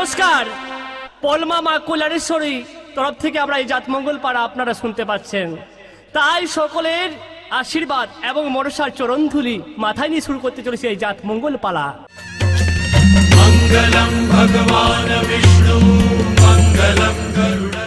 নমস্কার। পলমা মা কল্যাণেশ্বরী তরফ থেকে আমরা এই জাতমঙ্গল পাড়া আপনারা শুনতে পাচ্ছেন। তাই সকলের আশীর্বাদ এবং মনসার চরণধুলি মাথায় নিয়ে শুরু করতে চলেছে এই জাতমঙ্গল পালা। মঙ্গলম ভগবান বিষ্ণু মঙ্গলম গরুড়।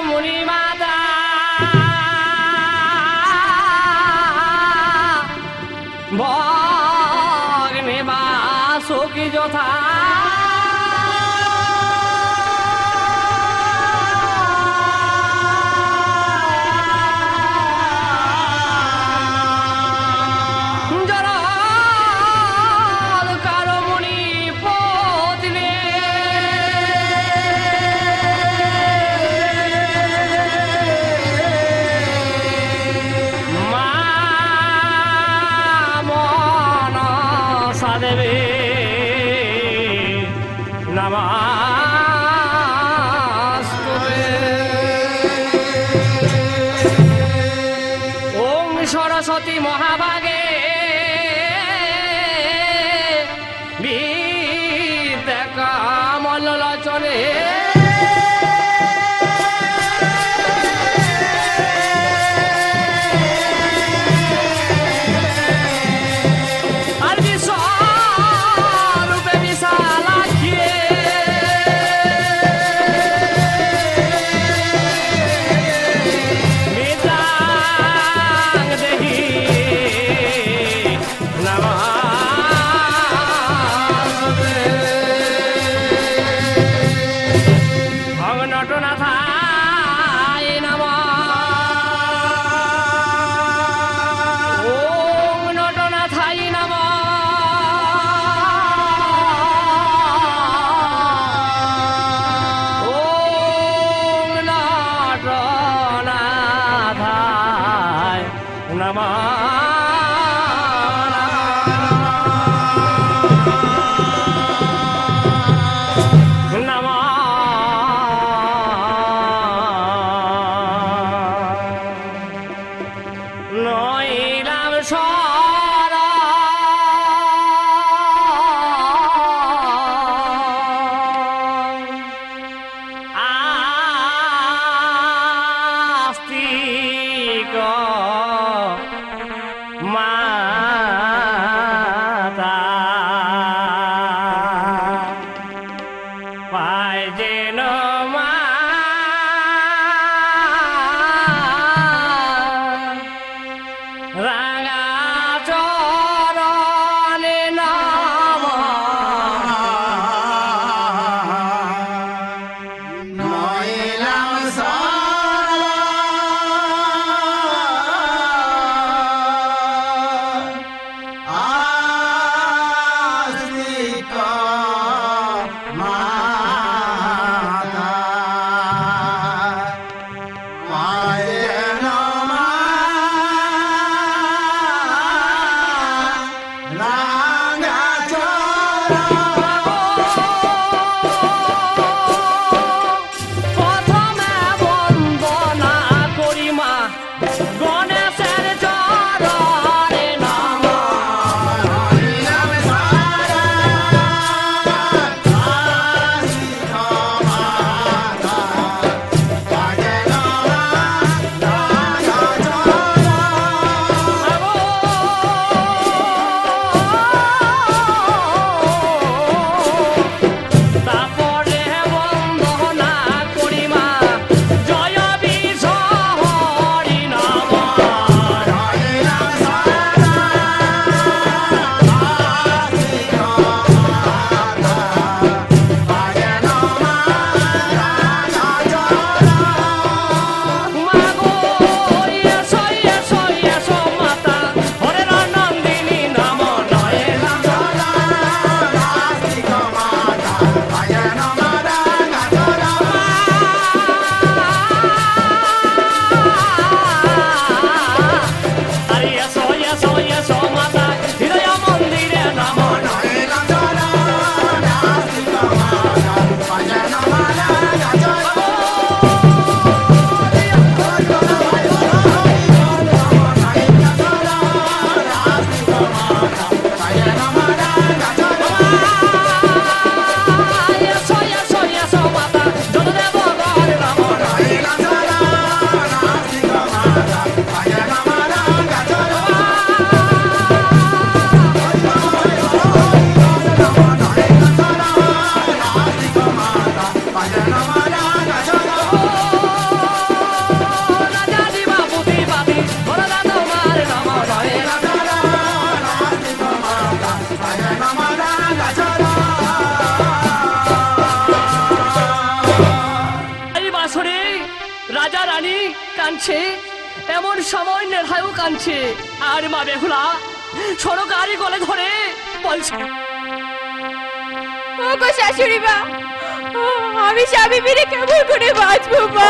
মুনি মাতা ভগ্নে বাসকি যথা দেবে নমস্তুতে। ওম সরস্বতী মহাভাগে বিদ্যা কমল লোচনে নইলাম সর আস্তিক কাঁদছে, এমন সময় নেহায়ও কাঁদছে। আর মা বেহুলা সরকারি গলে ধরে বলছে, ও গো শাশুড়ি মা, আমি স্বামী মেরে কেমন করে বাঁচবো মা?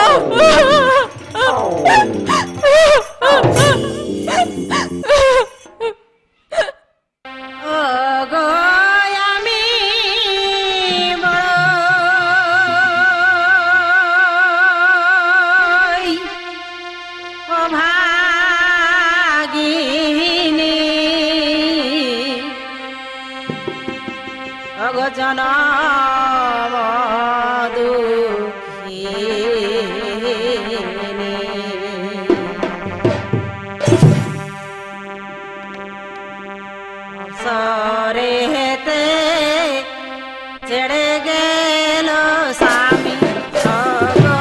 ও গো আমি বড়ই অভাগিনী, অগজনম দুঃখিনী। সরেতে ছেড়ে গেল স্বামী, ওগো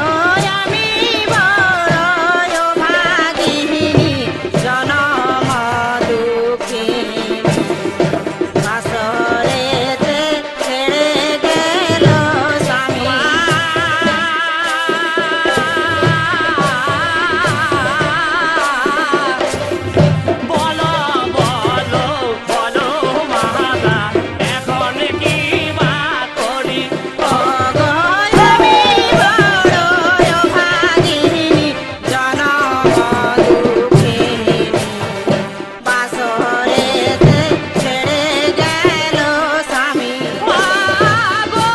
আমি বড় অভাগিনী, জনম দুঃখিনী। আসরেতে ছেড়ে গেল স্বামী। বলো বলো বলো মাতা, এখন কি বা করি? ওগো আমি বড় অভাগিনী, জনম দুঃখিনী। বাসরেতে ছেড়ে গেল স্বামী। মাগো,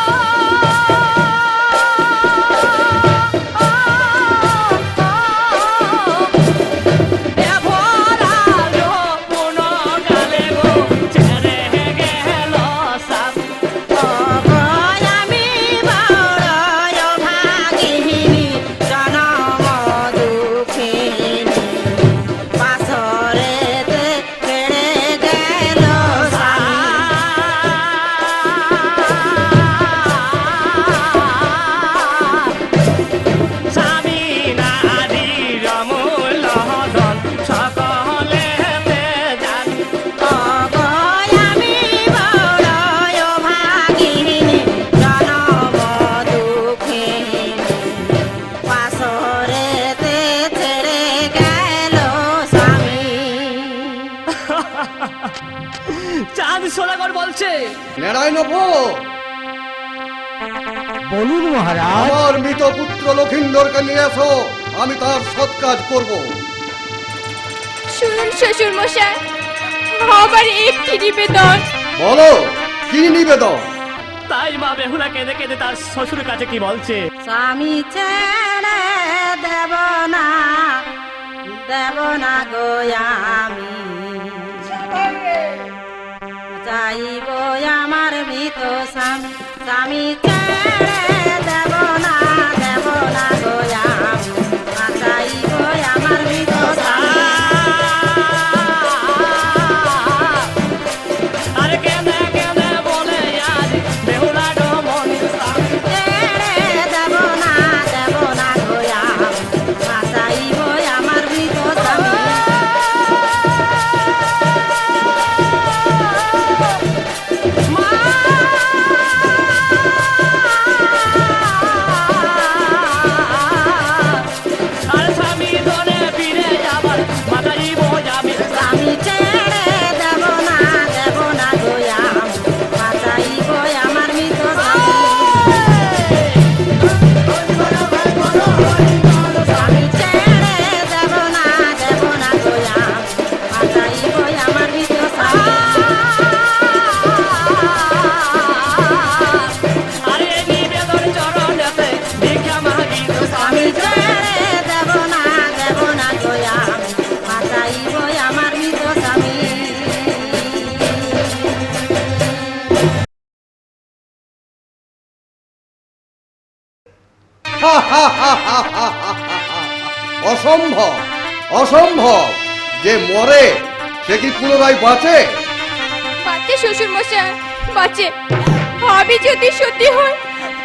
এভরালো পুনো গালে গো, ছেড়ে গেল স্বামী। ওগো আমি বড় অভাগিনী, জনম দুঃখিনী। বাসরেতে ছেড়ে গেল স্বামী। স্বামী নারীর মূল ধন, সকলেতে জানি। ওগো আমি বড় অভাগিনী, জনম দুঃখিনী। বাসরেতে ছেড়ে গেল স্বামী। চাঁদ সোনাগর বলছে, নারায়ণ বলুন মহারাজ। আমার মৃত পুত্র লক্ষিন্দরকে নিয়ে এসো, আমি তার সৎ কাজ করব। শুনুন শ্বশুর মশাই, আমার একটি নিবেদন। বলো কি নিবেদন? তাই মা বেহুলা কেঁদে কেঁদে তার শ্বশুর কাছে কি বলছে, স্বামী ছেড়ে দেব না গো আমি, চাইব আমার মৃত স্বামী। স্বামী ছেড়ে দেব না গো আমি, চাইব আমার মৃত স্বামী। আরে কেঁদে কেঁদে বলে আজ বেহুলা ডমন স্বামী। ছেড়ে দেব না গো আমি, চাইব আমার মৃত স্বামী। আর স্বামী ধরে ফিরে যাবার মাথায় বোঝাবি। স্বামী ছেড়ে দেব না গো আমি, চাইব আমার মৃত স্বামী। স্বামী ছেড়ে দেব না গো আমি, চাইব আমার মৃত স্বামী। আরে নিবেদন চরণেতে ভিক্ষা মাগি তো স্বামী স্বামী। ছেড়ে দেব না গো আমি, চাইব আমার মৃত স্বামী। অসম্ভব অসম্ভব, যে মরে সে কি পুনরায় বাঁচে? বাচ্চা শ্বশুর মশাই বাঁচে। আমি যদি সত্যি হই,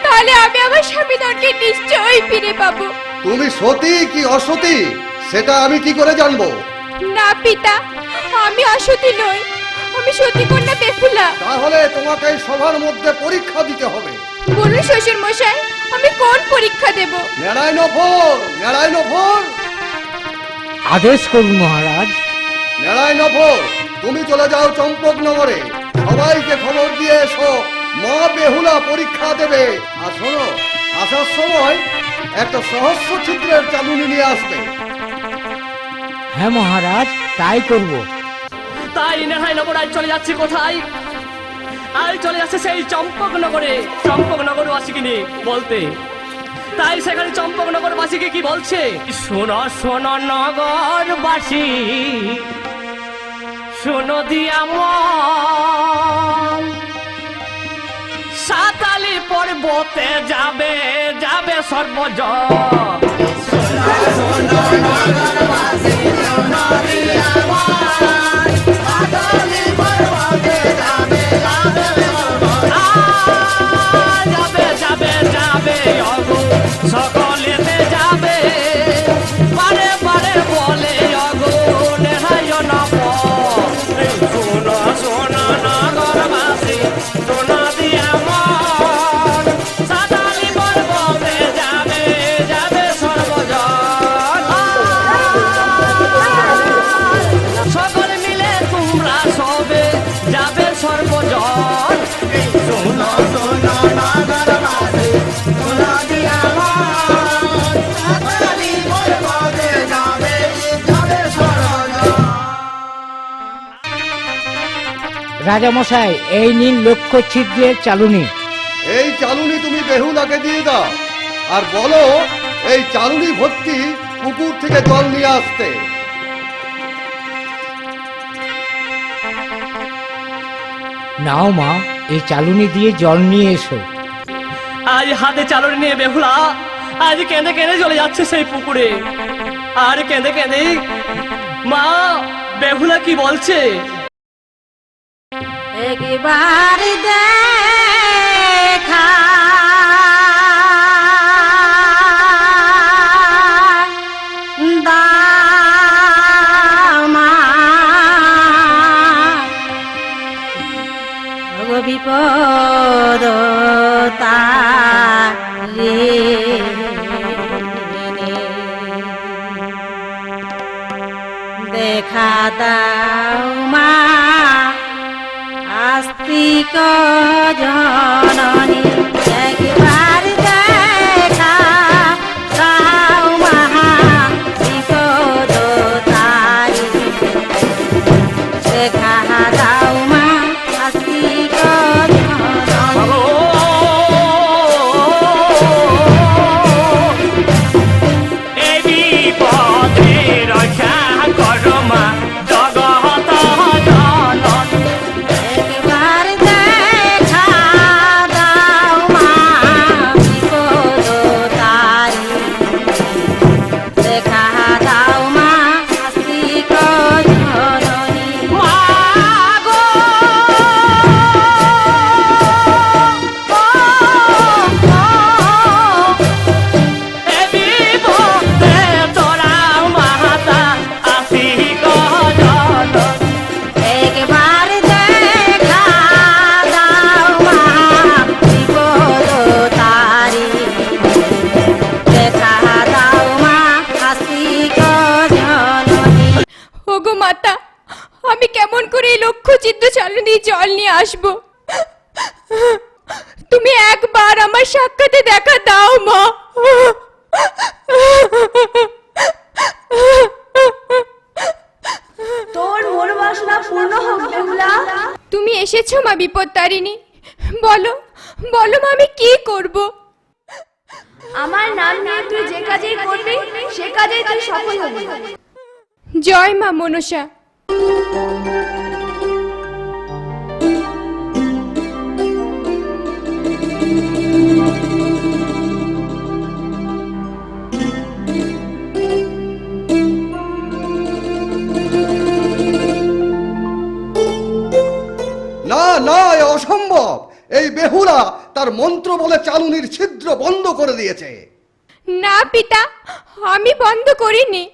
তাহলে আমি আমার স্বামীদেরকে নিশ্চয়ই ফিরে পাবো। তুমি সতী কি অসতী সেটা আমি কি করে জানবো? না পিতা, আমি অসতী নই, আমি সতী কন্যা বেহুলা। তাহলে তোমাকে এই সভার মধ্যে পরীক্ষা দিতে হবে। বলুন শ্বশুর মশাই, আমি কোন পরীক্ষা দেব? নারায়ণভর আদেশ করুন মহারাজ। নারায়ণভর, তুমি চলে যাও চম্পকনগরে, সবাইকে খবর দিয়ে এসো মা বেহুলা পরীক্ষা দেবে। আর শোনো, আসার সময় একটা সহস্র ছিদ্রের চালুনি নিয়ে আসবে। হ্যাঁ মহারাজ, তাই করব। তাই নেহাই নগর আজ চলে যাচ্ছে কোথায়? আজ চলে যাচ্ছে সেই চম্পকনগরে, চম্পকনগরবাসীকে নিয়ে বলতে। তাই সেখানে চম্পকনগরবাসীকে কি বলছে? শোনো শোনো নগরবাসী, শোনো দিয়া মন, সাতালি পর্বতে যাবে যাবে সর্বজন। যাবে যাবে যাবে অগো, সকলেতে যাবে, বারে বারে বলে অগো নেহাই নগর। শোনো শোনো নগরবাসী, শোনো দিয়া মন, সাতালি পর্বতে যাবে যাবে সর্বজন। সকলে মিলে তোমরা সবে যাবে সর্বজন। শোনো শোনো নগরবাসী, শোনো দিয়া মন, সাতালি পর্বতে যাবে যাবে সর্বজন। রাজামশাই, এই নিন লক্ষ্য ছিদ্রের চালুনি। এই চালুনি তুমি বেহুলাকে দিয়ে দাও, আর বলো এই চালুনি ভর্তি পুকুর থেকে জল নিয়ে আসতে। নাও মা, এই চালুনি দিয়ে জল নিয়ে এসো। আজ হাতে চালুনি নিয়ে বেহুলা আজ কেঁদে কেঁদে চলে যাচ্ছে সেই পুকুরে। আর কেঁদে কেঁদে মা বেহুলা কি বলছে? একবার দেখা দামা বিপদ তারে দেখা দাও মা আস্তিক জননী। একবার দেখা দাও মহা বিপদ তারি, দেখা দাও মা আস্তিক জননী। এই বিপদে রক্ষা করো মা জগত জননী। একবার দেখা দাও মা বিপদ তারি, দেখা দাও মা আস্তিক জননী। মা গো, এই বিপদে তোরা মাতা আসি গো জননী। একবার দেখা দাও মা বিপদ তারি, দেখা দাও মা আস্তিক জননী। ওগো মাতা, আমি কেমন করে এই লক্ষ্য চিত্র চালুনি জল নিয়ে আসবো? তুমি একবার আমার সাক্ষাতে দেখা দাও মা। তোর মনোবাসনা পূর্ণ হোক বেহুলা। তুমি এসেছো মা বিপত্তারিণী, বলো বলো মা, আমি কি করব? আমার নাম নিয়ে তুই যে কাজেই করবি সে কাজেই তুই সফল হবি। জয় মা মনসা। না না, এ অসম্ভব। এই বেহুলা তার মন্ত্র বলে চালুনির ছিদ্র বন্ধ করে দিয়েছে। না পিতা, আমি বন্ধ করিনি।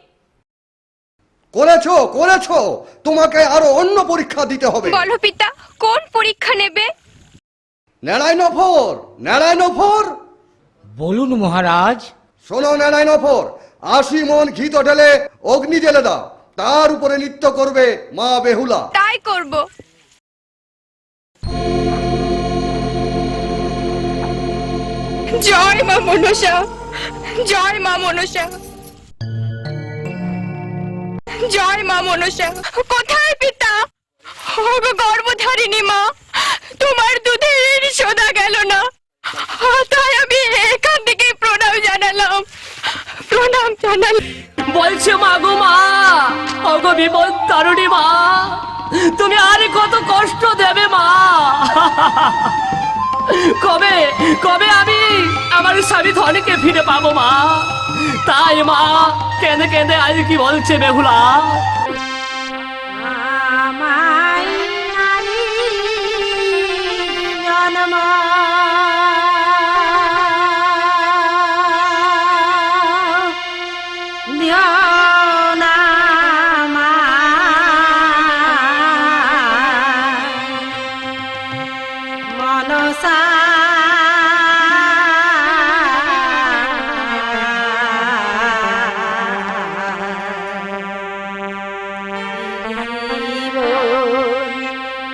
করেছো করেছো, তোমাকে আরো অন্য পরীক্ষা দিতে হবে। বলো পিতা, কোন পরীক্ষা নেবে? নারায়ণভর, নারায়ণভর, বলুন মহারাজ। শোনো নারায়ণ অফর, 80 মন ঘি তো ঢেলে অগ্নি জেলে দাও, তার উপরে নৃত্য করবে মা বেহুলা। তাই করব। জয় মা মনসা, জয় মা মনসা, জয় মা মনসা। কোথায় পিতা? ওগো গর্ভধারিণী মা, তোমার দুধের শোধা গেল না, তাই আমি এখান থেকে প্রণাম জানালাম, প্রণাম জানালাম। বলছে মা গো মা, ওগো বিপদ তারুণী মা, তুমি আর কত কষ্ট দেবে মা? কবে কবে আমি আমার স্বামী ধনকে ফিরে পাবো মা? তাই মা কেঁদে কেঁদে আজ কি বলছে বেহুলা। আমায় নারী জন্ম দিও না মা, মনসা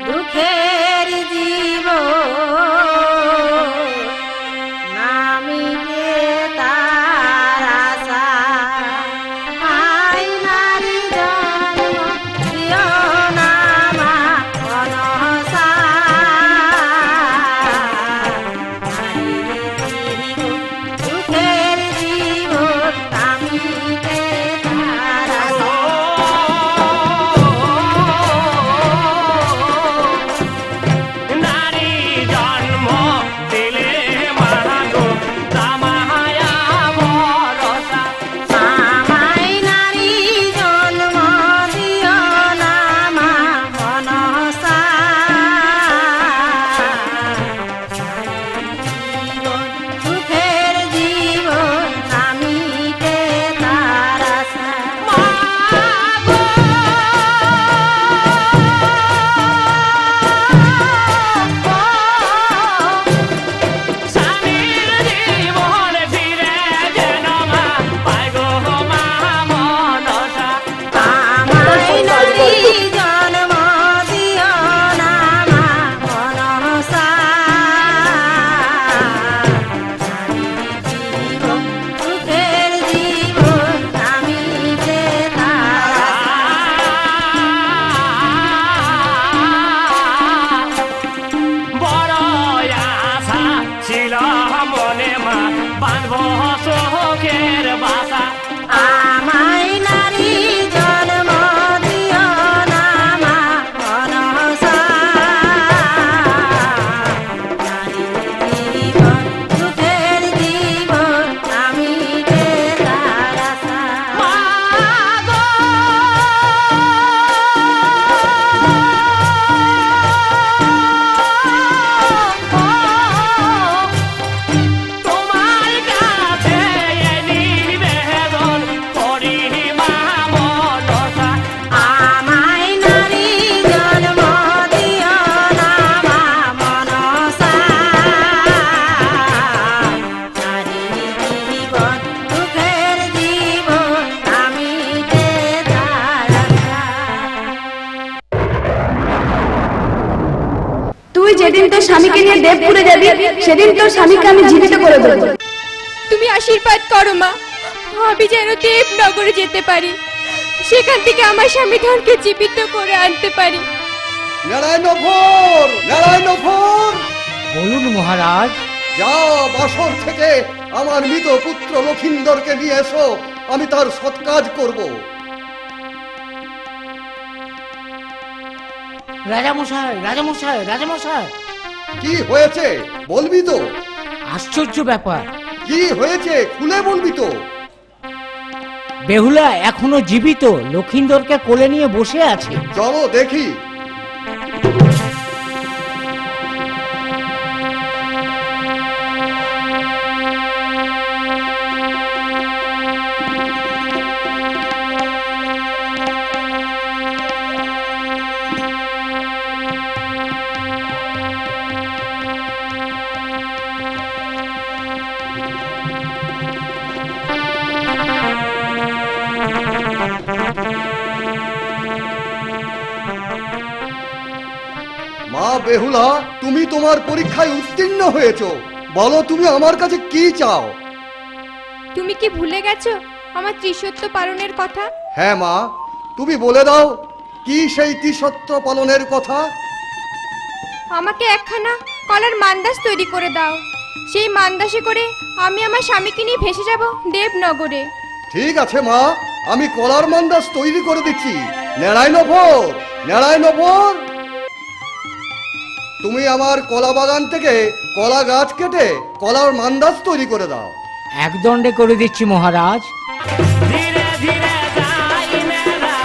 দুঃখের জীব নামিতে তার আশা, আই নারী জন্ম দিও না মা মনসা, দুঃখের জীব নামিতে তার আশা। নারী জন্ম দিলে মাগো তামায়া ভরসা। আমায় নারী জন্ম দিও না মা মনসা, সুখের জীবন নামিতে তার আশা। স্বামীর জীবন ফিরে যেন মা পাই গো মা মনসা। আমায় নারী জন্ম দিও না মা মনসা, সুখের জীবন নামিতে তার বড় আশা ছিল মনে মা, বাঁধব চোখের বাসা। আমায় নারী জন্ম দিও না মা মনসা, নারী জীবন সুখের জীবন নামিতে তার আশা। তোমার কাছে এই নিবেদন করি মা মনসা। আমায় নারী জন্ম দিও না মা মনসা, নারী জীবন সুখের জীবন নামিতে তার আশা। তুই যেদিন তোর স্বামীকে নিয়ে দেবপুরে যাবি সেদিন তোর স্বামীকে আমি জীবিত করে দেবো। তুমি আশীর্বাদ করো মা, আমি যেন দেবনগরে যেতে পারি, সেখান থেকে আমার স্বামী ধনকে জীবিত করে আনতে পারি। নারায়ণ অফর, নারায়ণ অফর, বলুন মহারাজ। যাও বাসর থেকে আমার মৃত পুত্র লক্ষিন্দরকে নিয়ে এসো, আমি তার সৎকাজ করব। রাজামশাই রাজামশাই রাজামশাই, কি হয়েছে বলবি তো? আশ্চর্য ব্যাপার, কি হয়েছে খুলে বলবি তো? বেহুলা এখনো জীবিত, লক্ষিন্দরকে কোলে নিয়ে বসে আছে। চলো দেখি। বেহুলা, তুমি তোমার পরীক্ষায় উত্তীর্ণ হয়েছো। বলো তুমি আমার কাছে কি চাও? তুমি কি ভুলে গেছো আমার ত্রিসত্য পালনের কথা? হ্যাঁ মা, তুমি বলে দাও কি সেই ত্রিসত্য পালনের কথা। আমাকে একখানা কলার মান্দাস তৈরি করে দাও। সেই মান্দাসে করে আমি আমার স্বামীকে নিয়ে ভেসে যাব দেবনগরে। ঠিক আছে মা, আমি কলার মান্দাস তৈরি করে দিচ্ছি। নারায়ণভর, নারায়ণভর, তুমি আমার কলা বাগান থেকে কলা গাছ কেটে কলার মান্দাস তৈরি করে দাও। একদণ্ডে করে দিচ্ছি মহারাজ। ধীরে ধীরে যাই মেলা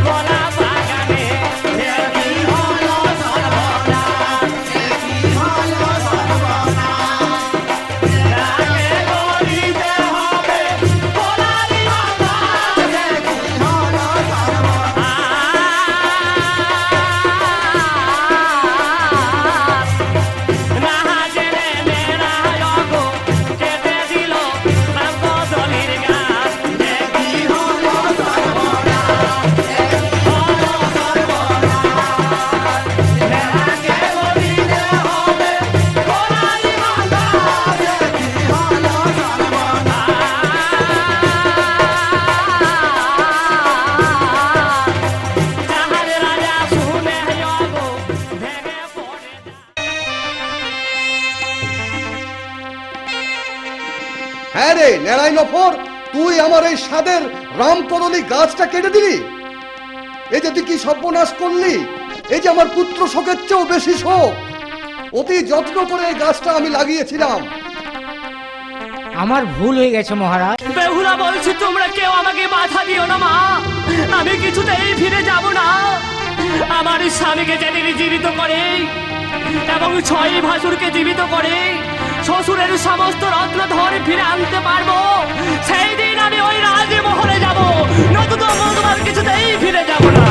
কলা বাগানে, দেখি হলো সর্বনাশ, দেখি হলো সর্বনাশ। আগে গড়িতে হবে কলারি বাগান, দেখি হলো সর্বনাশ। না জেনে মেরা গো কেটে দিল রামকদলির গাছ, দেখি হলো সর্বনাশ, দেখি হলো সর্বনাশ। মেরাকে গড়িতে হবে কলারি বাগান, দেখি হলো সর্বনাশ। যাহার রাজা শুনে গো ভেঙে পড়ে হ্যাঁ রে নারায়ণভর, তুই আমার এই স্বাদের রামকদলি গাছটা কেটে দিলি। এই যে তুই কি সর্বনাশ করলি। এই যে আমার পুত্র শোকের চেয়েও বেশি শোক। অতি যত্ন করে এই গাছটা আমি লাগিয়েছিলাম। আমার ভুল হয়ে গেছে মহারাজ। বেহুলা বলছি, তোমরা কেউ আমাকে বাধা দিও না মা, আমি কিছুতেই ফিরে যাব না। আমার স্বামীকে যেদিন জীবিত করে এবং 6 ভাসুরকে জীবিত করে শ্বশুরের সমস্ত রত্নধর ফিরে আনতে পারবো, সেই দিন আমি ওই রাজমহলে যাব, নতুন তোমার কিছুতেই ফিরে যাব না।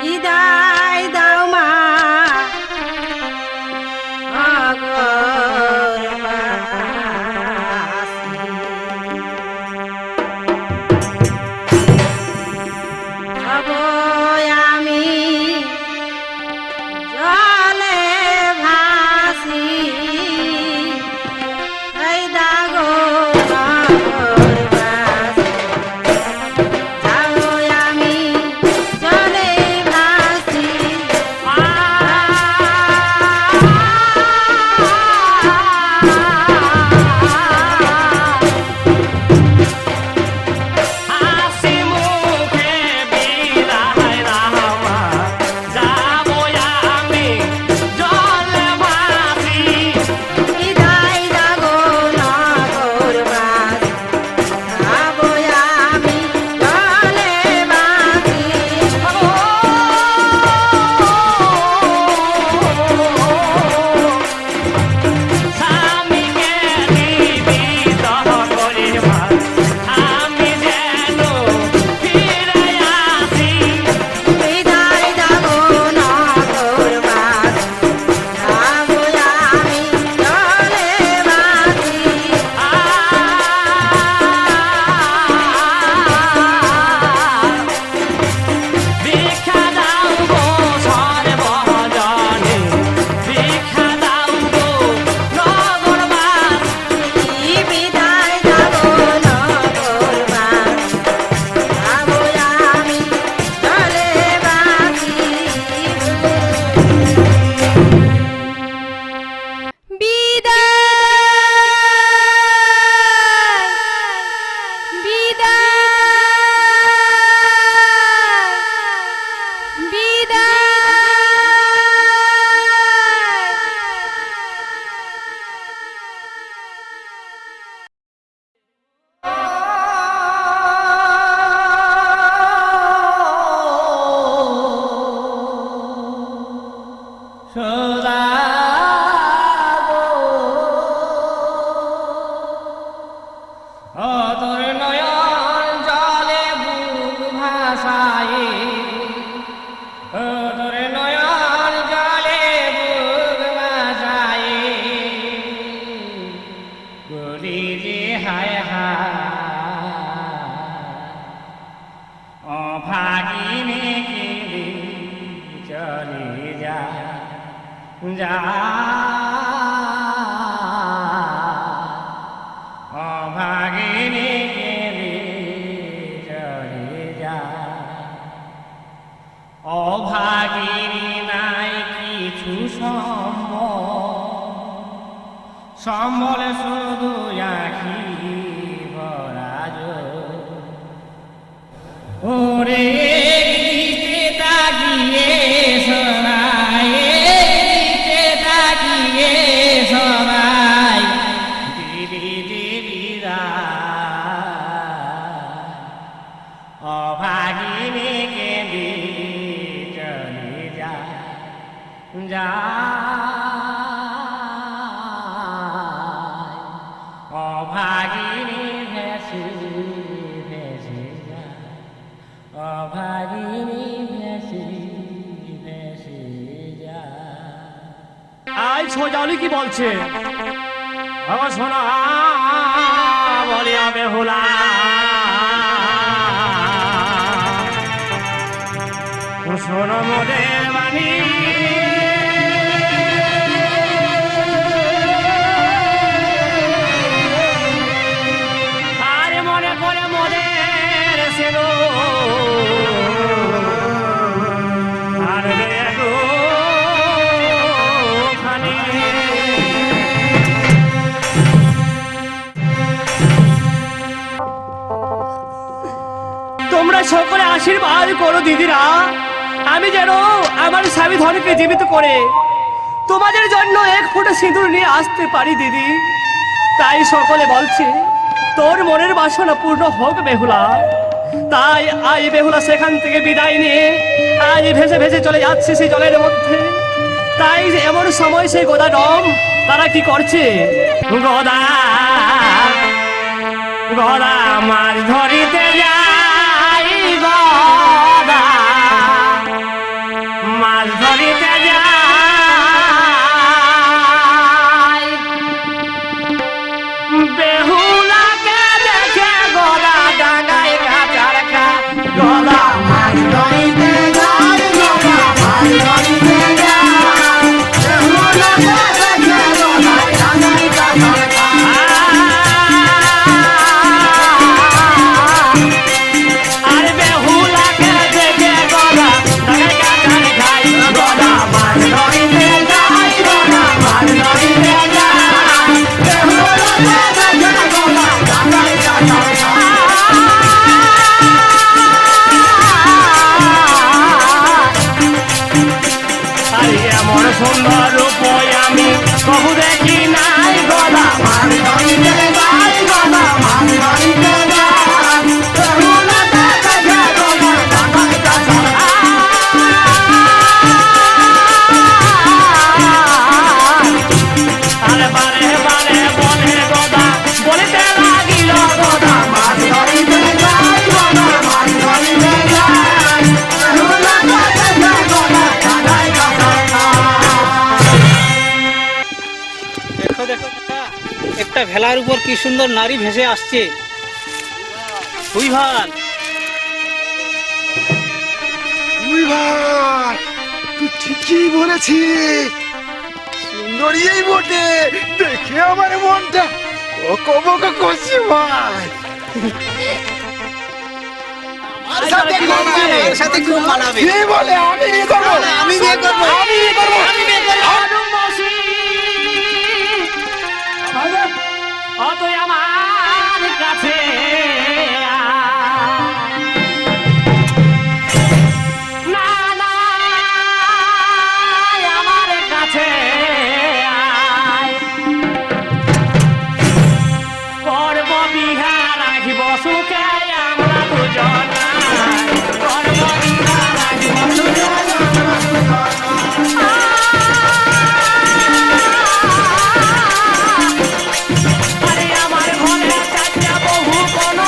বিদায় দাও মা অগরবাসী। হব আমি জলে ভাসি, এই দাগো অগরবাসী। যাও আমি জলে ভাসি। হাসি মুখে বিদায় রামা, যাবো আমি জলে ভাসি। বিদায় দাগো নগরবাসী। যাবো আমি জলে ভাসি। স্বামীকে জীবিত করিবা, আমি যেন ফিরে আসি। বিদায় দাগো নগরবাসী। যাবো আমি জলে ভাসি। ভিক্ষা দাও গো সর্বজনে, ভিক্ষা দাও গো নগরবাসী। বিদায় দাগো নগরবাসী। যাবো আমি জলে ভাসি। তোর নয়ন জলে বুক ভাসায়ে, তোর নয়ন জলে বুক ভাসায়ে, বলি যে হায় হায় অভাগিনী চলে যা যা অভাগিনী গেলে চলে যা অভাগিনী নাই কিছু সম্বল শুধু আখি ভরাজ ওরে দিতে তাকিয়ে সবাই দিতে তাকিয়ে সবাই দিবি দিবিরা অভাগিনী কেঁদে চলে যা যা অভাগিনী ভেসে ভেসে যা অভাগিনী ভেসে ভেসে যা আই ছোজাউলি কি বলছে ও শোনা বলিয়া বেহুলা শোনো মোদের বাণী আরে মনে করে মোদের সেনো আর দেখো খানি তোমরা সকলে আশীর্বাদ করো দিদিরা, আমি যেন আমার স্বামী ধনকে জীবিত করে তোমাদের জন্য এক ফোঁটা সিঁদুর নিয়ে আসতে পারি দিদি। তাই সকলে বলছে তোর মনের বাসনা পূর্ণ হোক বেহুলা। তাই আজ বেহুলা সেখান থেকে বিদায় নিয়ে আজ ভেসে ভেসে চলে যাচ্ছে সেই জলের মধ্যে। তাই এমন সময় সেই গোদা ডম তারা কি করছে, গোদা গোদা মাছ ধরিতে যাই, গোদা মাছ ধরিতে যাই। বেহুলাকে দেখে গোদা ডাঙায় কাটার খা, গোদা মাছ ধরিতে যাই, গোদা মাছ ধরিতে যাই। বেহুলাকে দেখে গোদা ডাঙায় কাটার খা। আর বেহুলাকে দেখে গোদা ডাঙায় কাটার খাই, গোদা মাছ ধরিতে যাই, গোদা মাছ ধরিতে যাই। বেহুলাকে দেখে গোদা ডাঙায় কাটার খাই। আরে এমন সুন্দর রূপ আমি কবু দেখি নাই, গোদা মাছ ধরিতে যাই, গোদা মাছ ধরিতে যাই। বেহুলাকে দেখে গোদা ডাঙায় কাটার খাই। আরে বারে বারে বলে গোদা বলিতে লাগিল, গোদা মাছ ধরিতে যাই, গোদা মাছ ধরিতে যাই। বেহুলাকে দেখে গোদা ডাঙায় কাটার খাই। দেখো দেখো কাকা, একটা ভেলার উপর কি সুন্দর নারী ভেসে আসছে। তুই ভাই তুই ভাই তুই ঠিকই বলেছিস, সুন্দরী বটে, দেখে আমার মনটা বকবক করছে ভাই। আমার সাথে খুব মানাবে, এর সাথে খুব মানাবে। কে বলে আমি বিয়ে করবো, আমি বিয়ে করবো, আমি বিয়ে করবো, আমি বিয়ে করবো। তুই আমার কাছে না না আমার কাছে করব বিহা রাখিব সুখে আমরা দুজন, করব বিহা রাখিব সুখে আমরা দুজন। আরে আমার ঘরে চাচা বহু কোনো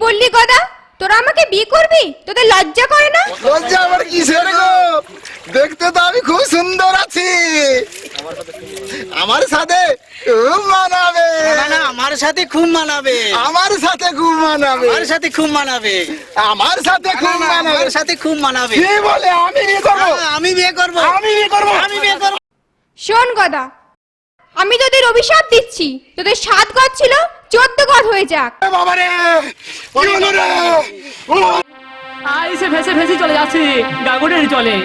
বললি গদা তোরা আমাকে বিয়ে করবি? তোদের লজ্জা করে না? লজ্জা আবার কিসের গো? দেখতে তো আমি খুব সুন্দর আছি, আমার সাথে খুব মানাবে। না না, আমার সাথে খুব মানাবে, আমার সাথে খুব মানাবে, আমার সাথে খুব মানাবে, আমার সাথে খুব মানাবে। আমার সাথে খুব মানাবে। কি বলে? আমি বিয়ে করবো, আমি বিয়ে করবো, আমি বিয়ে করবো, আমি বিয়ে করবো। শোন গদা, আমি তোদের অভিশাপ দিচ্ছি, তোদের 7 গজ ছিল 14 গজ হয়ে যাক। বাবারে কি হলো রে? আইসে ভেসে ভেসে চলে যাচ্ছে গাঙ্গুরের জলে।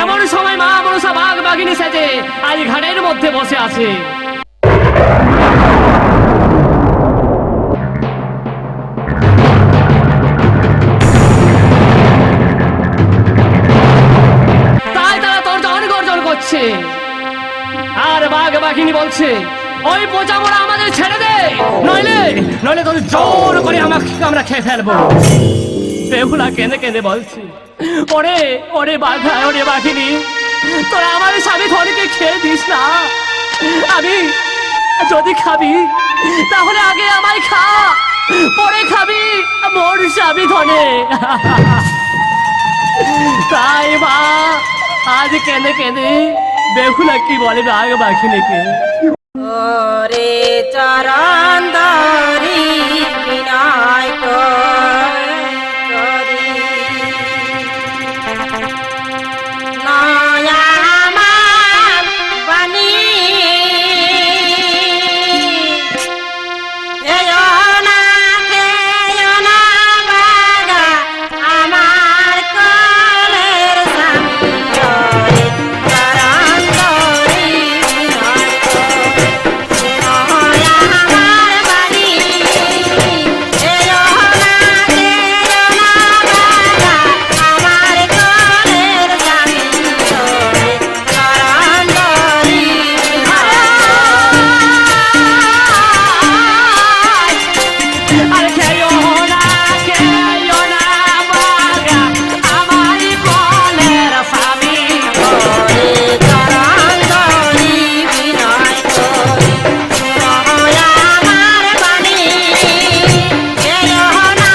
এমন সময় মা মনসা বাঘ বাঘিনী সেজে আজ ঘাটের মধ্যে বসে আছে। তাই তারা তর্জন গর্জন করছে, আর বাঘ বাঘিনী বলছে ওই পচা মোড়া আমাদের ছেড়ে দে, নইলে নইলে তোদের জোর করে আমরা খেয়ে ফেলবো। বেহুলা কেঁদে কেঁদে বলছে, ওরে ওরে বাঘা, ওরে বাঘিনী, তোরা আমার স্বামী ধনকে খেয়ে দিস না। আমি যদি খাবি তাহলে আগে আমায় খা, পরে খাবি মোর স্বামী ধনে। তাই মা আজ কেঁদে কেঁদে বেহুলা কি বলে বাঘ বাঘিনীকে, ওরে চরণ ধরি বিনয় করি নয়া আমার বাণী খেয়ো না বাগা আমার কলের স্বামী ওরে চরণ ধরি বিনয় নয়া আমার বাণী খেয়ো না বাগা আমার কলের স্বামী ওরে চরণ ধরি আর খেয়ো না বাঘা আমার কলের স্বামী। ওরে চরণ ধরি বিনয় করি নয়া আমার বাণী খেয়ো না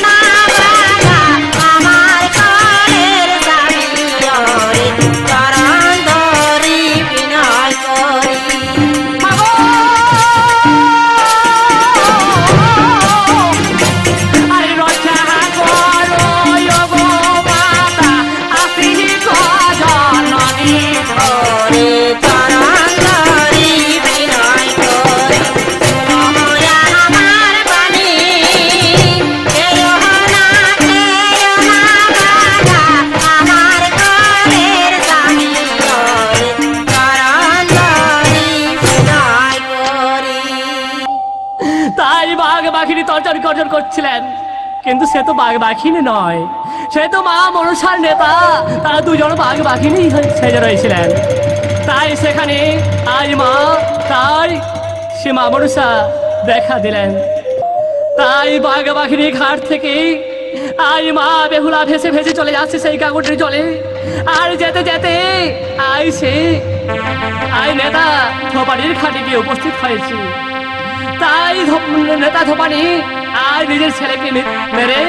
বাগা আমার কলের স্বামী ওরে চরণ ধরি বিনয় করি আরে রক্ষা করো গো মাতা, আসি গো জননী। ওরে চরণ ধরি বিনয় করি নয়া আমার বাণী খেয়ো না বাগা আমার কলের স্বামী ওরে চরণ ধরি বিনয় করি তাই বাঘ বাঘিনী তর্জন গর্জন করছিলেন, কিন্তু সে তো বাঘ বাঘিনী নয়, সে তো মা মনসার নেতা। তারা দুজন বাঘ বাঘিনী সেজে রয়েছিলেন। তাই সেখানে আজ মা, তাই সে মা মনসা দেখা দিলেন। তাই বাঘ বাঘিনী ঘাট থেকে আজ মা বেহুলা ভেসে ভেসে চলে যাচ্ছে সেই গাঙ্গুটির জলে। আর যেতে যেতে আই নেতা ধোপানির ঘাটে গিয়ে উপস্থিত হয়েছে। তাই নেতা ধোপানি আর নিজের ছেলেকে মেরে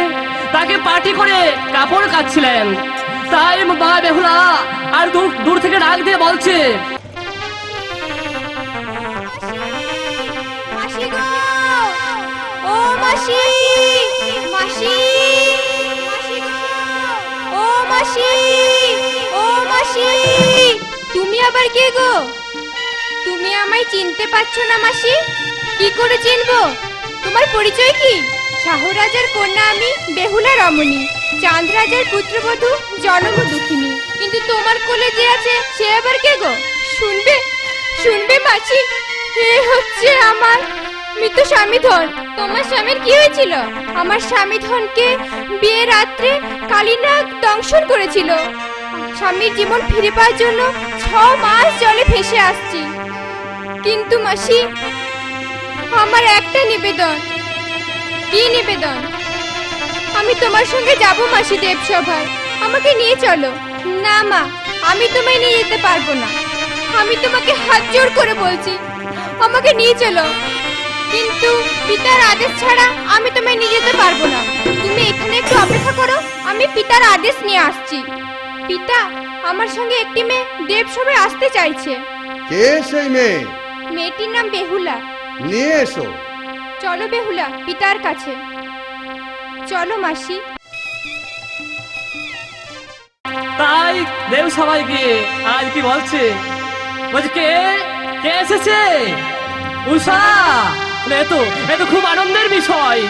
তাকে পার্টি করে কাপড় কাচ্ছিলেন। তাই মা বেহুলা আর দূর থেকে ডাক দিয়ে বলছে, মাসি গো, ও মাসি, মাসি, মাসি গো, ও মাসি, ও মাসি। তুমি আবার কে গো? তুমি আমায় চিনতে পারছো না মাসি? কি করে চিনবো? তোমার পরিচয় কি? শাহু রাজার কন্যা আমি বেহুলা রমণী, চাঁদ রাজার পুত্রবধূ জনম দুঃখিনী। কিন্তু তোমার কোলে যে আছে সে আবার কে গো? শুনবে শুনবে মাসি, এ হচ্ছে আমার মৃত স্বামী ধন। তোমার স্বামীর কি হয়েছিল? আমার স্বামী ধনকে বিয়ের রাত্রে কালীনাগ দংশন করেছিল। স্বামীর জীবন ফিরে পাওয়ার জন্য 6 মাস জলে ভেসে আসছি। কিন্তু মাসি, আমার একটা নিবেদন। কি নিবেদন? আমি তোমার সঙ্গে যাব মাসি দেবসভায়, আমাকে নিয়ে চলো। না মা, আমি তোমায় নিয়ে যেতে পারবো না। আমি তোমাকে হাত জোড় করে বলছি, আমাকে নিয়ে চলো। কিন্তু পিতার আদেশ ছাড়া আমি তোমায় নিয়ে যেতে পারবো না। তুমি এখানে একটু অপেক্ষা করো, আমি পিতার আদেশ নিয়ে আসছি। পিতা, আমার সঙ্গে একটি মেয়ে দেবসভায় আসতে চাইছে। কে সেই মেয়ে? মেয়েটির নাম বেহুলা। নিয়ে এসো। চলো বেহুলা, পিতার কাছে চলো মাসি। তাই দেব সবাই গিয়ে আজ কি বলছে, বলছে কে কে এসেছে? উষা। এ তো খুব আনন্দের বিষয়।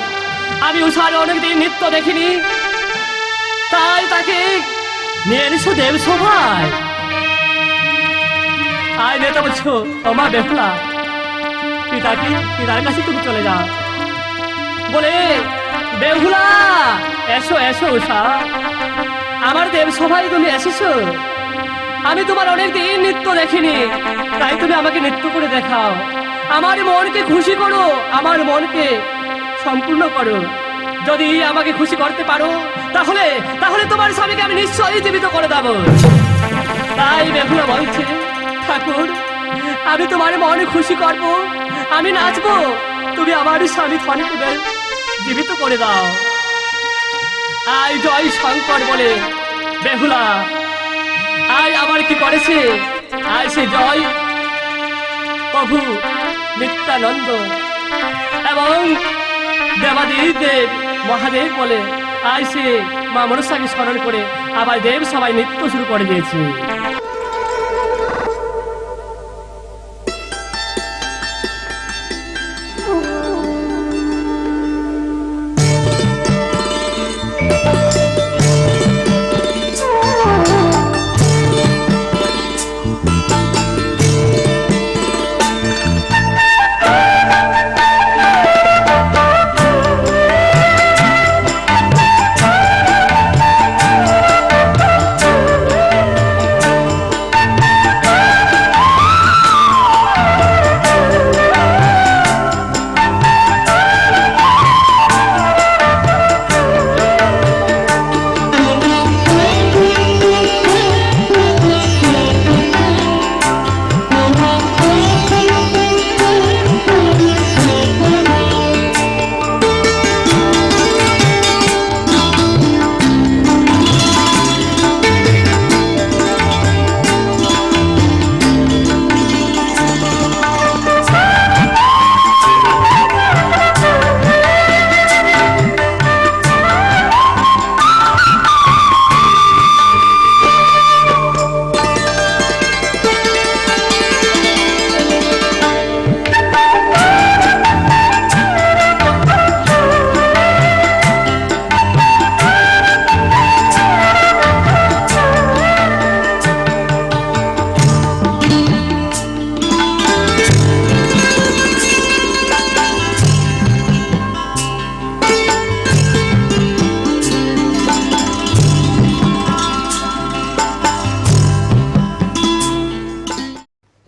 আমি উষার অনেকদিন নৃত্য দেখিনি, তাই তাকে নিয়ে এসো দেব সভায়। আয় নেতা বলছো মা বেহুলা, পিতার কাছে তুমি চলে যাও। বলে বেহুলা, এসো এসো উষা, আমার দেব সভায় তুমি এসেছো। আমি তোমার অনেকদিন নৃত্য দেখিনি, তাই তুমি আমাকে নৃত্য করে দেখাও। আমার মনকে খুশি করো, আমার মনকে সম্পূর্ণ করো। যদি আমাকে খুশি করতে পারো তাহলে তাহলে তোমার স্বামীকে আমি নিশ্চয়ই জীবিত করে দেব। তাই বেহুলা বলছে, ঠাকুর আমি তোমার মনে খুশি করব, আমি নাচবো, তুমি আমার স্বামী ধনকে জীবিত করে দাও। আয় জয় শঙ্কর বলে বেহুলা আয় আবার কি করেছে, আয় সে জয় প্রভু নিত্যানন্দ এবং দেবাদিদেব মহাদেব বলে আয় সে মা মনসাকে স্মরণ করে আবার দেব সবাই নৃত্য শুরু করে দিয়েছে।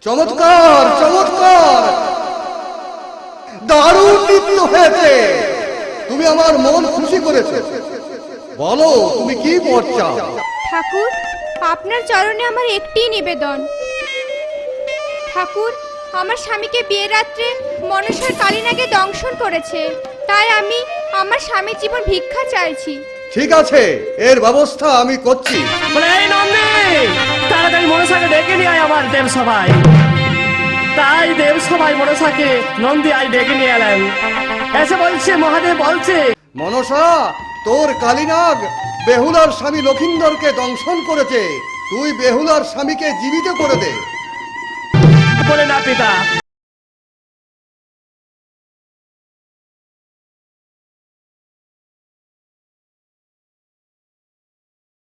চমৎকার চমৎকার, দারুণ নৃত্য হয়েছে। তুমি আমার মন খুশি করেছো। বলো তুমি কি বর চাও? ঠাকুর, আপনার চরণে আমার একটি নিবেদন। ঠাকুর, আমার স্বামীকে বিয়ের রাত্রে মনসার কালীনাগে দংশন করেছে, তাই আমি আমার স্বামীর জীবন ভিক্ষা চাইছি। ঠিক আছে, এর ব্যবস্থা আমি করছি। বলে এই নন্দী, তাড়াতাড়ি মনসাকে ডেকে নিয়ে আয় আমার দেব সভায়। তাই দেব সভায় মনসাকে নন্দী আই ডেকে নিয়ে এলেন। এসে বলছে, মহাদেব বলছে, মনসা, তোর কালীনাগ বেহুলার স্বামী লক্ষিন্দরকে দংশন করেছে, তুই বেহুলার স্বামীকে জীবিত করে দে। বলে না পিতা,